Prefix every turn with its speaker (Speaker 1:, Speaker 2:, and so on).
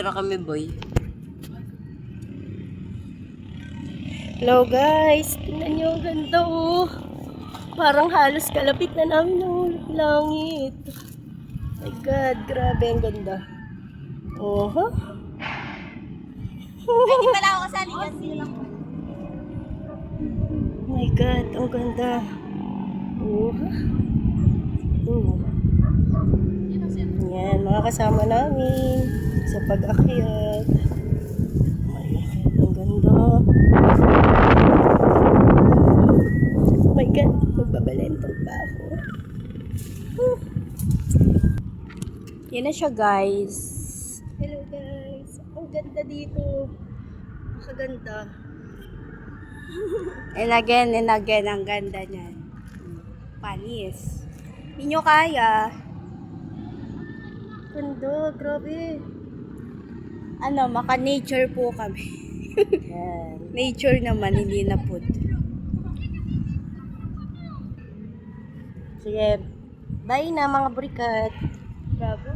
Speaker 1: Extra kami, boy.
Speaker 2: Hello guys, tingnan nyo, ang ganda oh. Parang halos kalapit na namin ng langit. My God, grabe ang ganda. Oho.
Speaker 3: Hindi pala ako kasali kasi.
Speaker 2: My God, ang ganda. Oho. Yan, mga kasama namin sa pag-akyat. My God, ang ganda. My God, magbabalentong pa ako.
Speaker 1: Yan na siya, guys.
Speaker 2: Hello guys, ang ganda dito. Nakaganda.
Speaker 1: And again, ang ganda niyan. Panis. Hindi nyo kaya.
Speaker 2: Ganda, grabe.
Speaker 1: Ano, maka-nature po kami.
Speaker 2: Yan.
Speaker 1: Nature naman, hindi na food.
Speaker 2: Sige, bye na mga burikat.
Speaker 1: Bravo.